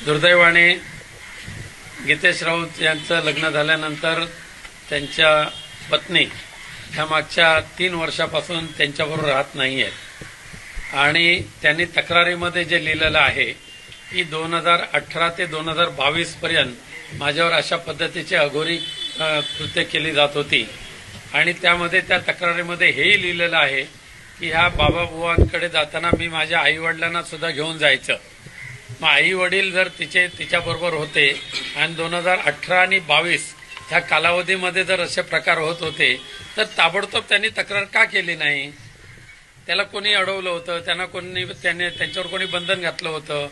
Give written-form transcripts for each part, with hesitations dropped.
दुर्दैवाने गीतेश राऊत यांचं लग्न झाल्यानंतर त्यांच्या पत्नी ह्या मागच्या 3 वर्षापासून त्यांच्याबरोबर राहत नाही आहेत आणि त्यांनी तक्रारीमध्ये जे लिहिलेलं आहे की 2018 ते 2022 पर्यंत माझ्यावर अशा पद्धतीची अघोरी कृत्य केली जात होती आणि त्यामध्ये त्या तक्रारीमध्ये हेही लिहिलेलं आहे की ह्या बाबाबुवांकडे जाताना मी माझ्या आईवडिलांना सुद्धा घेऊन जायचं. मग आई वडील जर तिच्याबरोबर होते आणि 2018 आणि 22 ह्या कालावधीमध्ये जर असे प्रकार होत होते तर ताबडतोब त्यांनी तक्रार का केली नाही? त्याला कोणी अडवलं होतं? त्यांच्यावर कोणी बंधन घातलं होतं?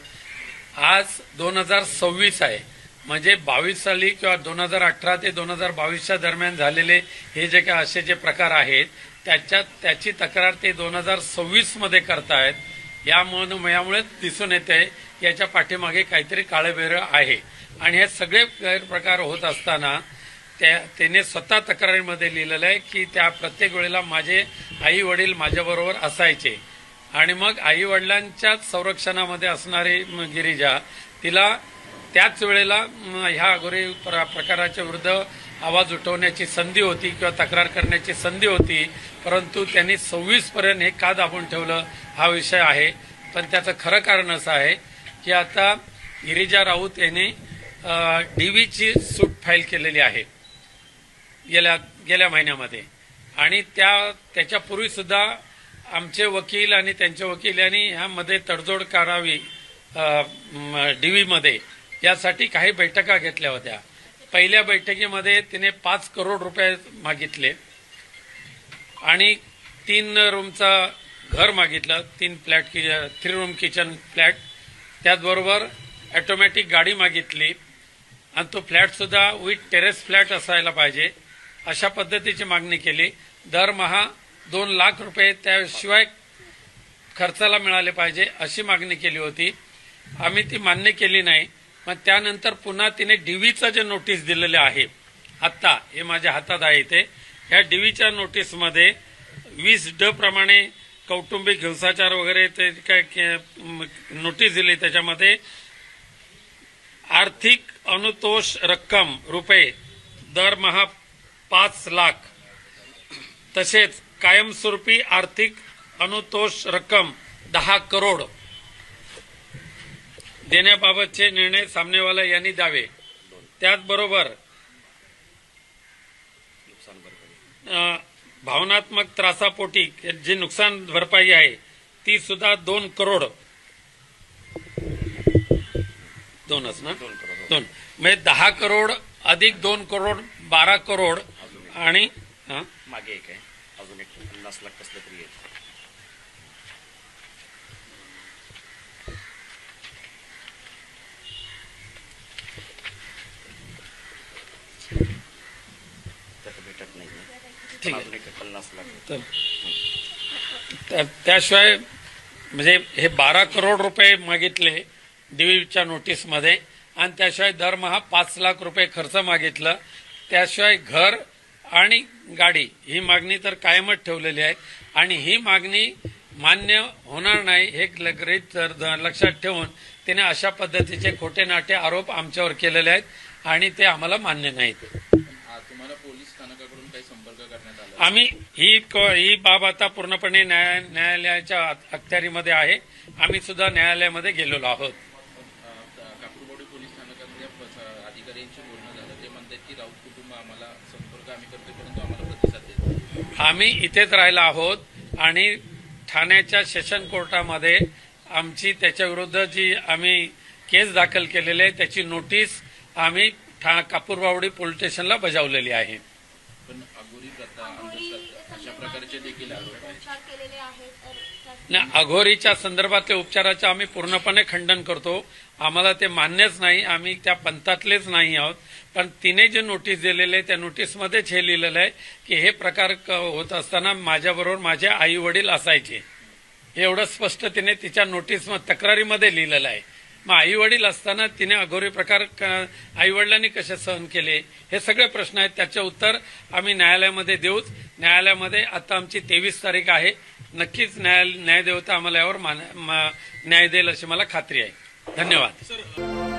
आज 2026 आहे, म्हणजे 22 साली किंवा 2018 ते 2022च्या दरम्यान झालेले हे जे काही असे जे प्रकार आहेत त्याची तक्रार ते 2026 मध्ये करतायत. यामुळे दिसून येते याच्या पाठीमागे काहीतरी काळेबेरं आहे आणि हे सगळे गैरप्रकार होत असताना त्याने स्वतः तक्रारीमध्ये लिहिलेलं आहे की त्या प्रत्येक वेळेला माझे आई वडील माझ्याबरोबर असायचे आणि मग आई वडिलांच्या संरक्षणामध्ये असणारी गिरिजा तिला त्याच वेळेला ह्या अघोरी प्रकाराच्या विरुद्ध आवाज उठवण्याची संधी होती किंवा तक्रार करण्याची संधी होती, परंतु त्यांनी 26 पर्यंत हे का दाबून ठेवलं हा विषय आहे. पण त्याचं खरं कारण असं आहे की आता गिरिजा राऊत यांनी डीवीची सूट फाईल केलेली आहे गेल्या महिन्यामध्ये आणि त्याच्यापूर्वी सुद्धा आमचे वकील आणि त्यांचे वकील यांनी ह्यामध्ये तडजोड करावी डीवीमध्ये यासाठी काही बैठका घेतल्या होत्या. पहिल्या बैठकीमध्ये तिने 5 करोड रुपये मागितले आणि 3 रूमचा घर मागितलं, 3 रूम किचन फ्लॅट, त्याचबरोबर ऑटोमॅटिक गाडी मागितली आणि तो फ्लॅट सुद्धा विथ टेरेस फ्लॅट असायला पाहिजे अशा पद्धतीची मागणी केली. दरमहा 2 लाख रुपये त्याशिवाय खर्चाला मिळाले पाहिजे अशी मागणी केली होती. आम्ही ती मान्य केली नाही. मग त्यानंतर पुन्हा तिने डीवीचं जे नोटीस दिलेले आहे आत्ता हे माझ्या हातात आहे ते, ह्या डीवीच्या नोटीसमध्ये 20D प्रमाणे कौटुंबिक हिंसाचार वगैरे ते काय नोटीस दिली. त्याच्यामध्ये आर्थिक अनुतोष रक्कम रुपये दरमहा 5 लाख, तसेच कायमस्वरूपी आर्थिक अनुतोष रक्कम 10 करोड देण्याबाबतचे निर्णय सामनेवाला यांनी द्यावे. त्याचबरोबर भावनात्मक त्रासापोटी जी नुकसान भरपाई आहे ती सुद्धा 2 करोड, 2च ना, 2 म्हणजे 10 करोड अधिक 2 करोड 12 करोड आणि मागे एक आहे अजून एक 50 लाख कसलं तरी आहे. भेटत नाही, ठीक आहे. अजून एक 50 लाख. त्याशिवाय म्हणजे हे 12 करोड रुपये मागितले डीवीच्या नोटीसमध्ये आणि त्याशिवाय दरमहा 5 लाख रुपये खर्च मागितलं. त्याशिवाय घर आणि गाडी ही मागणी तर कायमच ठेवलेली आहे आणि ही मागणी मान्य होणार नाही हे लक्षात ठेवून तिने अशा पद्धतीचे खोटे नाटे आरोप आमच्यावर केलेले आहेत आणि ते आम्हाला मान्य नाहीत. तुम्हाला पोलीस स्थानकाकडून काही संपर्क करण्यात आला? आम्ही ही बाब आता पूर्णपणे न्यायालयाच्या अखत्यारीमध्ये आहे. आम्ही सुद्धा न्यायालयामध्ये गेलेलो आहोत. कापूरवाडी पोलीस स्थानकातल्या अधिकाऱ्यांशी बोलणं झालं, ते म्हणतात की राऊत कुटुंब आम्हाला संपर्क आम्ही करतोय परंतु आम्हाला प्रतिसाद देत. आम्ही इथेच राहिला आहोत आणि ठाण्याच्या सेशन कोर्टामध्ये आमची त्याच्याविरुद्ध जी आम्ही केस दाखल केलेली आहे त्याची नोटीस आम्ही कापूरबावडी पोलीस स्टेशनला बजावलेली आहे. पण अघोरी प्रथा, अंधश्रद्धा अशा प्रकारचे देखील आरोप नाही, अघोरीच्या संदर्भातल्या उपचाराचं आम्ही पूर्णपणे खंडन करतो. आम्हाला ते मान्यच नाही, आम्ही त्या पंथातलेच नाही आहोत. पण तिने जे नोटीस दिलेले त्या नोटीसमध्येच हे लिहिलेलं आहे की हे प्रकार होत असताना माझ्याबरोबर माझे आई वडील असायचे. एवढं स्पष्ट तिने तिच्या नोटीस तक्रारीमध्ये लिहिलेलं आहे. मग आई वडील असताना तिने अघोरी प्रकार आई वडिलांनी कसे सहन केले हे सगळे प्रश्न आहेत. त्याचे उत्तर आम्ही न्यायालयामध्ये देऊच. न्यायालयामध्ये आता आमची 23 तारीख आहे. नक्कीच न्यायदेवता आम्हाला यावर न्याय देईल अशी मला खात्री आहे. धन्यवाद.